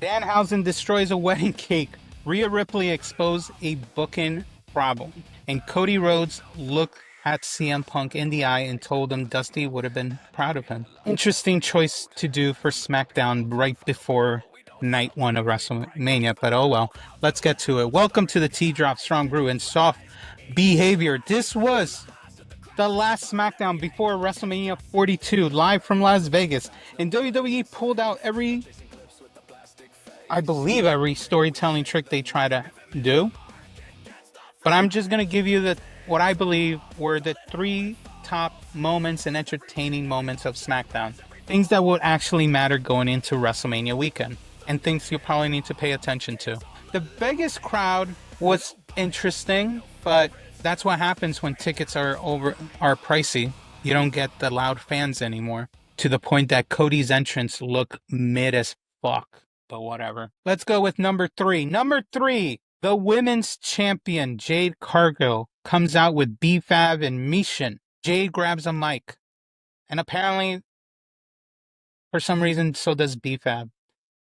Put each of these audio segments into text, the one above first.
Danhausen destroys a wedding cake. Rhea Ripley exposed a booking problem. And Cody Rhodes looked at CM Punk in the eye and told him Dusty would have been proud of him. Interesting choice to do for SmackDown right before night one of WrestleMania, but oh well. Let's get to it. Welcome to the Tea Drop Strong Brew and Soft Behavior. This was the last SmackDown before WrestleMania 42, live from Las Vegas. And WWE pulled out I believe every storytelling trick they try to do. But I'm just gonna give you what I believe were the three top moments and entertaining moments of SmackDown. Things that would actually matter going into WrestleMania weekend, and things you probably need to pay attention to. The biggest crowd was interesting, but that's what happens when tickets are pricey. You don't get the loud fans anymore. To the point that Cody's entrance looked mid as fuck. But whatever. Let's go with number 3. Number 3, the women's champion Jade Cargill comes out with B-Fab and Mission. Jade grabs a mic, and apparently, for some reason, so does B-Fab.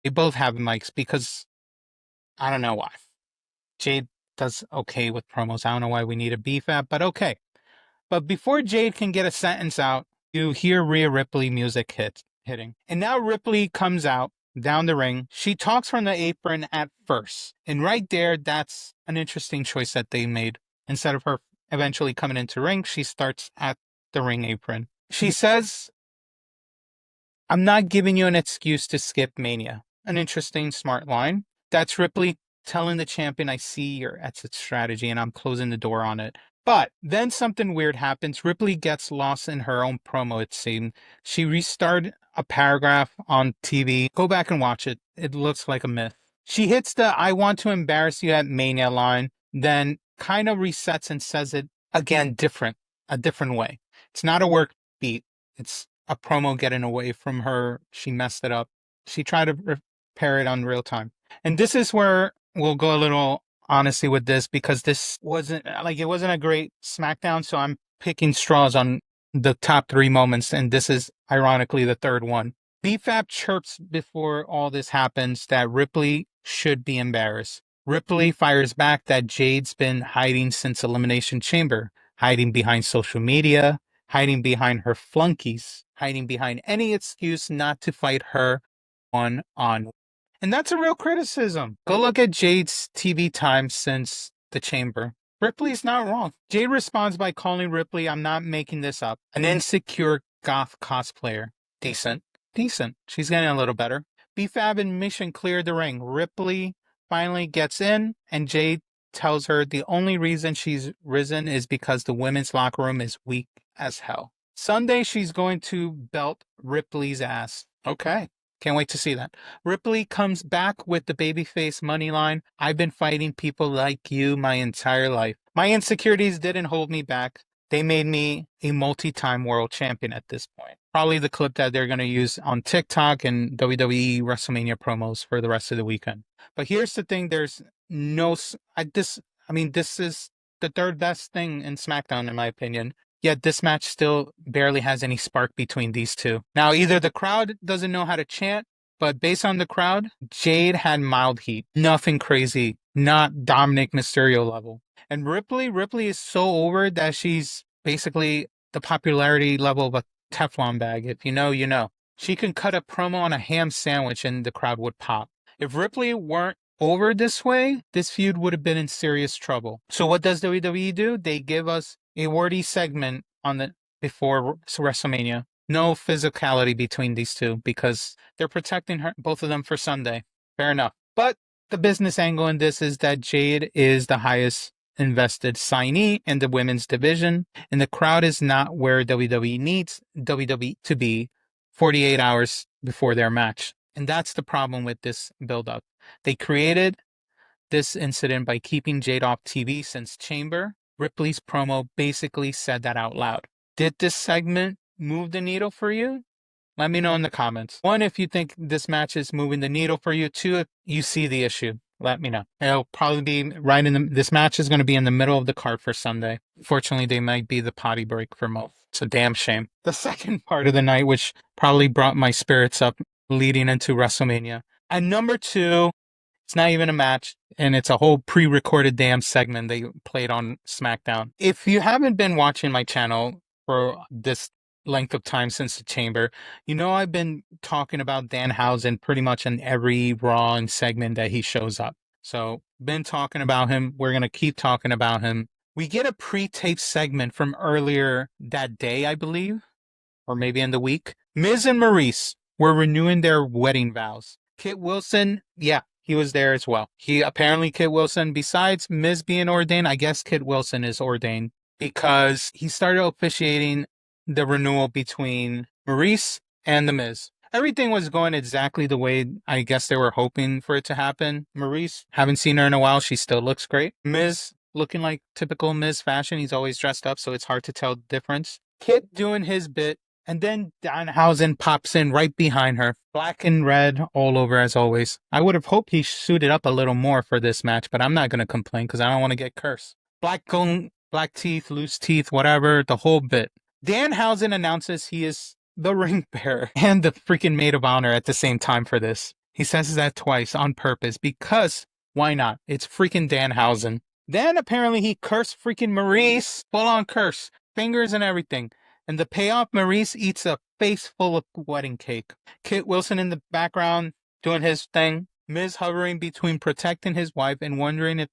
They both have mics because I don't know why. Jade does okay with promos. I don't know why we need a B-Fab, but okay. But before Jade can get a sentence out, you hear Rhea Ripley music hitting. And now Ripley comes out down the ring. She talks from the apron at first. And right there, that's an interesting choice that they made. Instead of her eventually coming into ring, she starts at the ring apron. She says, "I'm not giving you an excuse to skip Mania." An interesting, smart line. That's Ripley telling the champion, "I see your exit strategy and I'm closing the door on it." But then something weird happens. Ripley gets lost in her own promo, it seemed. She restarted a paragraph on TV. Go back and watch it. It looks like a myth. She hits the "I want to embarrass you at Mania" line, then kind of resets and says it again a different way. It's not a work beat. It's a promo getting away from her. She messed it up. She tried to repair it on real time. And this is where we'll go a little honesty with this, because this wasn't a great SmackDown, so I'm picking straws on the top 3 moments, and this is ironically the third one. BFAP chirps before all this happens that Ripley should be embarrassed. Ripley fires back that Jade's been hiding since Elimination Chamber, hiding behind social media, hiding behind her flunkies, hiding behind any excuse not to fight her one-on-one. And that's a real criticism. Go look at Jade's TV time since the Chamber. Ripley's not wrong. Jade responds by calling Ripley, "I'm not making this up, an insecure goth cosplayer." Decent. She's getting a little better. B-Fab and Mission cleared the ring. Ripley finally gets in, and Jade tells her the only reason she's risen is because the women's locker room is weak as hell. Sunday, she's going to belt Ripley's ass. Okay. Can't wait to see that. Ripley comes back with the babyface money line. "I've been fighting people like you my entire life. My insecurities didn't hold me back. They made me a multi-time world champion at this point." Probably the clip that they're going to use on TikTok and WWE WrestleMania promos for the rest of the weekend. But here's the thing. There's no... this is the third best thing in SmackDown, in my opinion. Yet this match still barely has any spark between these two. Now, either the crowd doesn't know how to chant, but based on the crowd, Jade had mild heat. Nothing crazy. Not Dominic Mysterio level. And Ripley is so over that she's basically the popularity level of a Teflon bag. If you know, you know. She can cut a promo on a ham sandwich and the crowd would pop. If Ripley weren't over this way, this feud would have been in serious trouble. So what does WWE do? They give us a wordy segment before WrestleMania. No physicality between these two because they're protecting both of them for Sunday. Fair enough. But the business angle in this is that Jade is the highest invested signee in the women's division, and the crowd is not where WWE needs WWE to be 48 hours before their match. And that's the problem with this build-up. They created this incident by keeping Jade off TV since Chamber. Ripley's promo basically said that out loud. Did this segment move the needle for you? Let me know in the comments. 1, if you think this match is moving the needle for you. 2, if you see the issue. Let me know. It'll probably be this match is going to be in the middle of the card for Sunday. Fortunately, they might be the potty break for most. It's a damn shame. The second part of the night, which probably brought my spirits up leading into WrestleMania. At number 2, it's not even a match, and it's a whole pre-recorded damn segment they played on SmackDown. If you haven't been watching my channel for this length of time since the Chamber, you know I've been talking about Danhausen pretty much in every Raw segment that he shows up. So, been talking about him. We're going to keep talking about him. We get a pre-tape segment from earlier that day, I believe, or maybe in the week. Miz and Maurice were renewing their wedding vows. Kit Wilson, yeah, he was there as well. Kit Wilson, besides Miz being ordained, I guess Kit Wilson is ordained because he started officiating the renewal between Maurice and The Miz. Everything was going exactly the way I guess they were hoping for it to happen. Maurice, haven't seen her in a while. She still looks great. Miz, looking like typical Miz fashion. He's always dressed up, so it's hard to tell the difference. Kit doing his bit. And then Danhausen pops in right behind her. Black and red all over as always. I would have hoped he suited up a little more for this match, but I'm not going to complain because I don't want to get cursed. Black teeth, loose teeth, whatever, the whole bit. Danhausen announces he is the ring bearer and the freaking maid of honor at the same time for this. He says that twice on purpose because why not? It's freaking Danhausen. Then apparently he cursed freaking Maurice. Full on curse. Fingers and everything. And the payoff, Maurice eats a face full of wedding cake. Kit Wilson in the background doing his thing. Miz hovering between protecting his wife and wondering if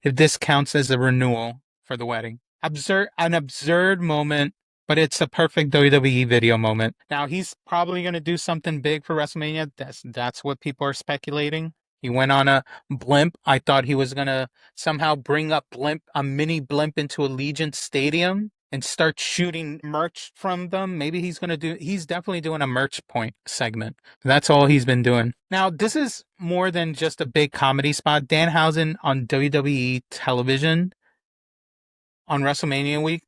this counts as a renewal for the wedding. An absurd moment, but it's a perfect WWE video moment. Now he's probably going to do something big for WrestleMania. That's what people are speculating. He went on a blimp. I thought he was going to somehow bring a mini blimp into Allegiant Stadium and start shooting merch from them. Maybe he's definitely doing a merch point segment. That's all he's been doing. Now, this is more than just a big comedy spot. Danhausen on WWE television on WrestleMania week,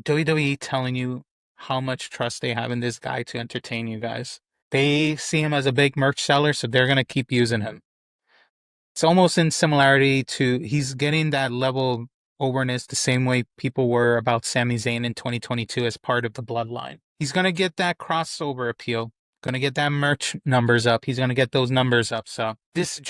WWE telling you how much trust they have in this guy to entertain you guys. They see him as a big merch seller, so they're going to keep using him. It's almost in similarity to he's getting that level of overness the same way people were about Sami Zayn in 2022 as part of the bloodline. He's going to get that crossover appeal, going to get that merch numbers up. He's going to get those numbers up. So this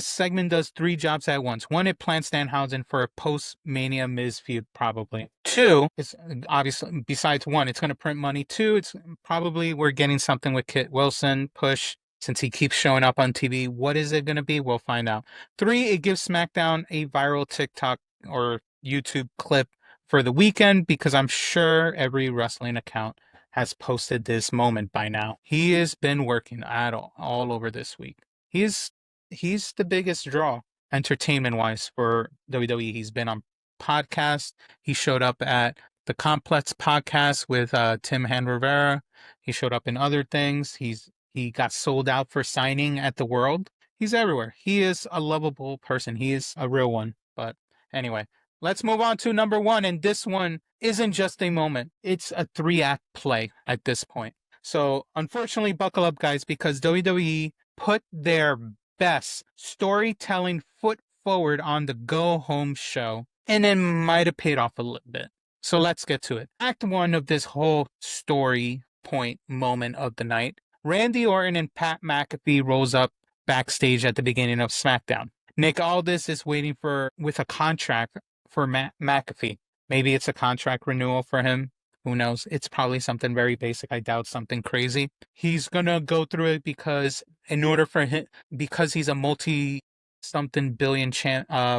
segment does 3 jobs at once. 1, it plants Danhausen for a post-Mania Miz feud, probably. 2, it's obviously, besides 1, it's going to print money. 2, it's probably we're getting something with Kit Wilson, push, since he keeps showing up on TV. What is it going to be? We'll find out. 3, it gives SmackDown a viral TikTok or YouTube clip for the weekend because I'm sure every wrestling account has posted this moment by now. He has been working all over this week. He's the biggest draw entertainment-wise for WWE. He's been on podcasts. He showed up at the Complex podcast with Tim Han Rivera. He showed up in other things. He got sold out for signing at the World. He's everywhere. He is a lovable person. He is a real one. But anyway, let's move on to number 1. And this one isn't just a moment. It's a 3-act play at this point. So unfortunately, buckle up, guys, because WWE put their best storytelling foot forward on the Go Home show. And it might have paid off a little bit. So let's get to it. Act 1 of this whole story point moment of the night. Randy Orton and Pat McAfee rolls up backstage at the beginning of SmackDown. Nick Aldis is waiting with a contract for McAfee. Maybe it's a contract renewal for him. Who knows? It's probably something very basic. I doubt something crazy. He's going to go through it because he's a multi-something billion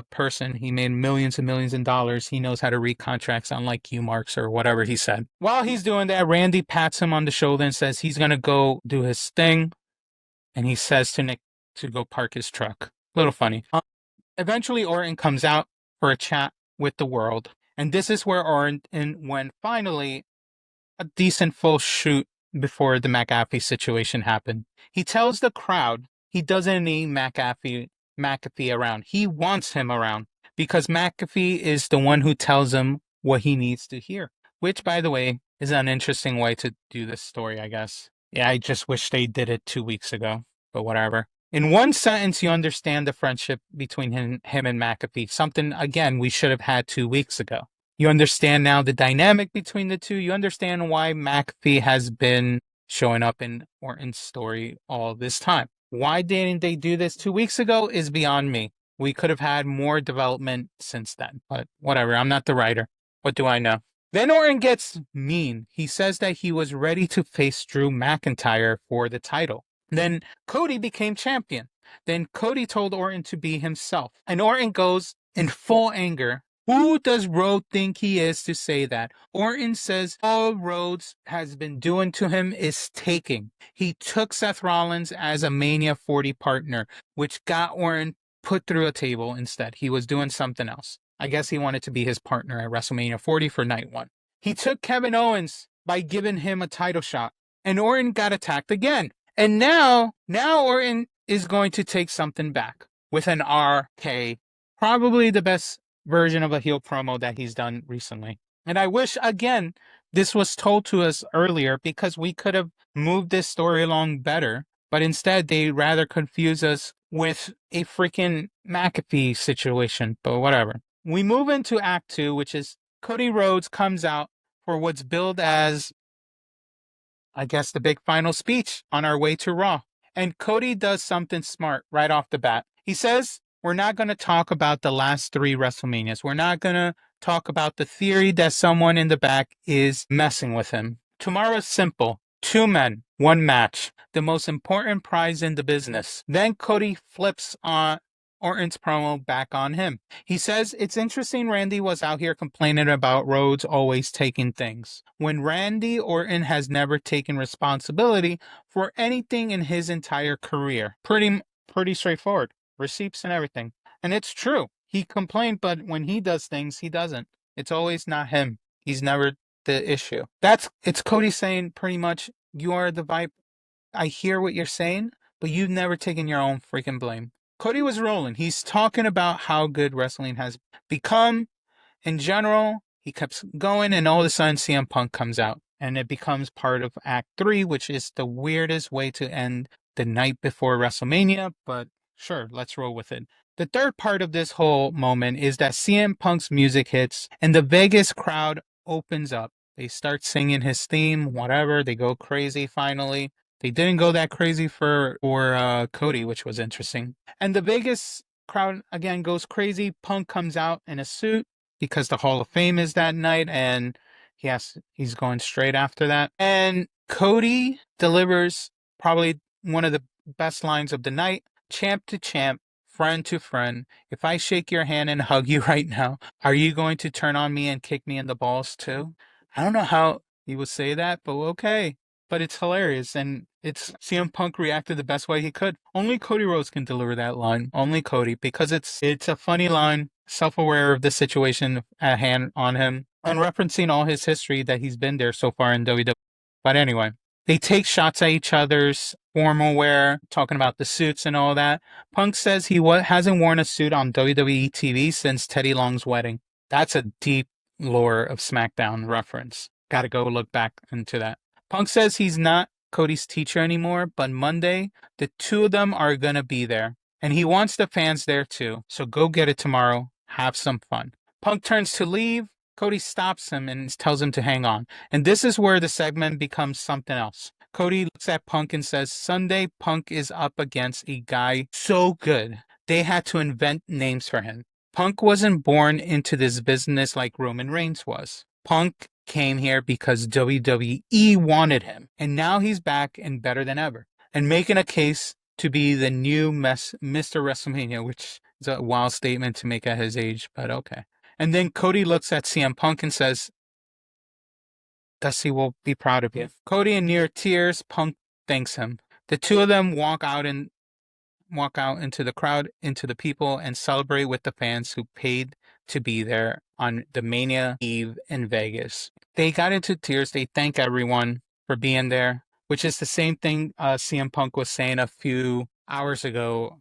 person, he made millions and millions of dollars. He knows how to read contracts, unlike Q Marks or whatever he said. While he's doing that, Randy pats him on the shoulder and says he's going to go do his thing. And he says to Nick to go park his truck. A little funny. Eventually, Orton comes out for a chat with the World. And this is where Orton, when finally a decent full shoot before the McAfee situation happened. He tells the crowd he doesn't need McAfee around. He wants him around because McAfee is the one who tells him what he needs to hear. Which, by the way, is an interesting way to do this story, I guess. Yeah, I just wish they did it 2 weeks ago, but whatever. In one sentence, you understand the friendship between him and McAfee. Something, again, we should have had 2 weeks ago. You understand now the dynamic between the two. You understand why McAfee has been showing up in Orton's story all this time. Why didn't they do this 2 weeks ago is beyond me. We could have had more development since then, but whatever. I'm not the writer. What do I know? Then Orton gets mean. He says that he was ready to face Drew McIntyre for the title. Then Cody became champion. Then Cody told Orton to be himself. And Orton goes in full anger. Who does Rhodes think he is to say that? Orton says all Rhodes has been doing to him is taking. He took Seth Rollins as a Mania 40 partner, which got Orton put through a table instead. He was doing something else. I guess he wanted to be his partner at WrestleMania 40 for night one. He took Kevin Owens by giving him a title shot, and Orton got attacked again. And now Orton is going to take something back with an RK, probably the best version of a heel promo that he's done recently. And I wish, again, this was told to us earlier because we could have moved this story along better. But instead, they rather confuse us with a freaking McAfee situation. But whatever. We move into Act 2, which is Cody Rhodes comes out for what's billed as, I guess, the big final speech on our way to Raw. And Cody does something smart right off the bat. He says, we're not going to talk about the last 3 WrestleManias. We're not going to talk about the theory that someone in the back is messing with him. Tomorrow's simple. 2 men, 1 match. The most important prize in the business. Then Cody flips on Orton's promo back on him. He says, it's interesting Randy was out here complaining about Rhodes always taking things, when Randy Orton has never taken responsibility for anything in his entire career. Pretty straightforward. Receipts and everything. And it's true. He complained, but when he does things, he doesn't. It's always not him. He's never the issue. It's Cody saying pretty much, you are the vibe. I hear what you're saying, but you've never taken your own freaking blame. Cody was rolling. He's talking about how good wrestling has become in general. He keeps going, and all of a sudden CM Punk comes out, and it becomes part of Act 3, which is the weirdest way to end the night before WrestleMania, but sure, let's roll with it. The third part of this whole moment is that CM Punk's music hits, and the Vegas crowd opens up. They start singing his theme, whatever. They go crazy finally. They didn't go that crazy for Cody, which was interesting. And the Vegas crowd, again, goes crazy. Punk comes out in a suit because the Hall of Fame is that night, and he's going straight after that. And Cody delivers probably one of the best lines of the night. Champ to champ, friend to friend. If I shake your hand and hug you right now, are you going to turn on me and kick me in the balls too? I don't know how he would say that, but okay. But it's hilarious, and it's CM Punk reacted the best way he could. Only Cody Rhodes can deliver that line. Only Cody, because it's a funny line, self-aware of the situation at hand on him, and referencing all his history that he's been there so far in WWE. But anyway, they take shots at each other's formal wear, talking about the suits and all that. Punk says he hasn't worn a suit on WWE TV since Teddy Long's wedding. That's a deep lore of Smackdown reference. Gotta go look back into that. Punk says he's not Cody's teacher anymore, but Monday, the 2 of them are gonna be there. And he wants the fans there too, so go get it tomorrow. Have some fun. Punk turns to leave. Cody stops him and tells him to hang on. And this is where the segment becomes something else. Cody looks at Punk and says, Sunday, Punk is up against a guy so good, they had to invent names for him. Punk wasn't born into this business like Roman Reigns was. Punk came here because WWE wanted him, and now he's back and better than ever, and making a case to be the new Mr. WrestleMania, which is a wild statement to make at his age, but okay. And then Cody looks at CM Punk and says, Dusty will be proud of you. Cody in near tears, Punk thanks him. The 2 of them walk out into the crowd, into the people, and celebrate with the fans who paid to be there on the Mania Eve in Vegas. They got into tears. They thank everyone for being there, which is the same thing CM Punk was saying a few hours ago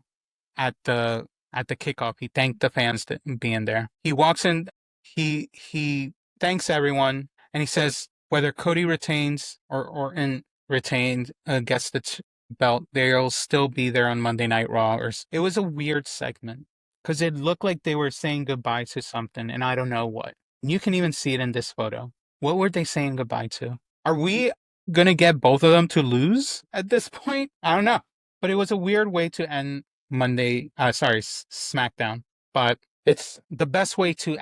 at the kickoff. He thanked the fans for being there. He walks in, he thanks everyone, and he says whether Cody retains or Orton retained gets the belt, they'll still be there on Monday Night Raw. It was a weird segment because it looked like they were saying goodbye to something, and I don't know what. You can even see it in this photo. What were they saying goodbye to? Are we gonna get both of them to lose at this point? I don't know. But it was a weird way to end Monday. SmackDown. But it's the best way to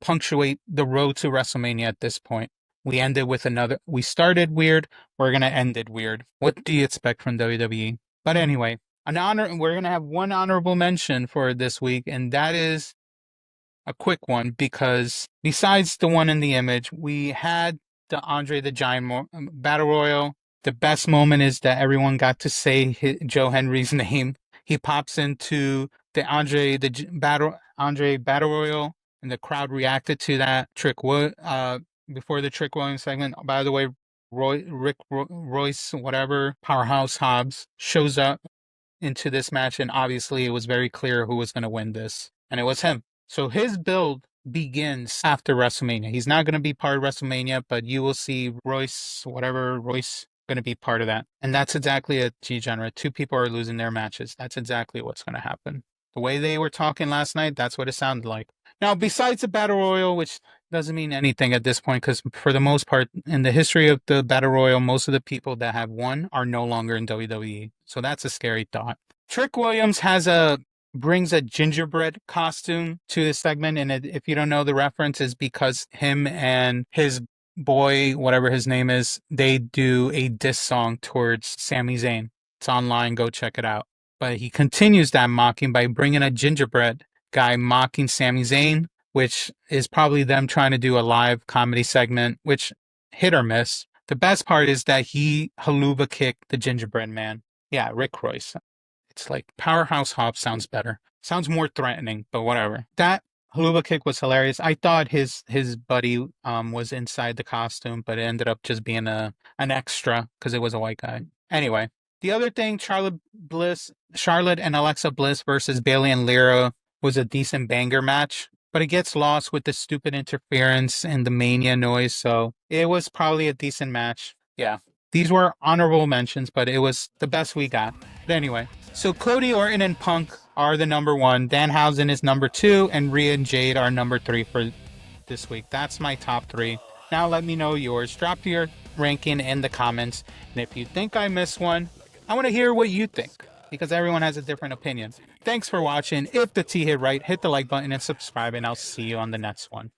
punctuate the road to WrestleMania at this point. We ended with another. We started weird. We're gonna end it weird. What do you expect from WWE? But anyway, an honor. We're gonna have one honorable mention for this week, and that is a quick one because besides the one in the image, we had the Andre the Giant Battle Royal. The best moment is that everyone got to say Joe Henry's name. He pops into the Andre Battle Royal, and the crowd reacted to that. Before the Trick Williams segment. By the way, Royce, whatever, Powerhouse Hobbs shows up into this match, and obviously it was very clear who was going to win this, and it was him. So his build begins after WrestleMania. He's not going to be part of WrestleMania, but you will see Royce, going to be part of that. And that's exactly a G-genre. Two people are losing their matches. That's exactly what's going to happen. The way they were talking last night, that's what it sounded like. Now, besides the Battle Royal, which doesn't mean anything at this point, because for the most part, in the history of the Battle Royal, most of the people that have won are no longer in WWE. So that's a scary thought. Trick Williams brings a gingerbread costume to this segment, and if you don't know the reference, is because him and his boy, whatever his name is, they do a diss song towards Sami Zayn. It's online, go check it out. But he continues that mocking by bringing a gingerbread guy mocking Sami Zayn, which is probably them trying to do a live comedy segment, which hit or miss. The best part is that he haluva kicked the gingerbread man. Yeah, Rick Royce. It's like Powerhouse Hobbs sounds better. Sounds more threatening, but whatever. That haluva kick was hilarious. I thought his buddy was inside the costume, but it ended up just being an extra because it was a white guy. Anyway, the other thing, Charlotte and Alexa Bliss versus Bayley and Lyra was a decent banger match, but it gets lost with the stupid interference and the Mania noise, so it was probably a decent match. Yeah. These were honorable mentions, but it was the best we got. But anyway, so Cody, Orton, and Punk are the number one. Danhausen is number 2, and Rhea and Jade are number 3 for this week. That's my top 3. Now let me know yours. Drop your ranking in the comments. And if you think I missed one, I want to hear what you think, because everyone has a different opinion. Thanks for watching. If the T hit right, hit the like button and subscribe, and I'll see you on the next one.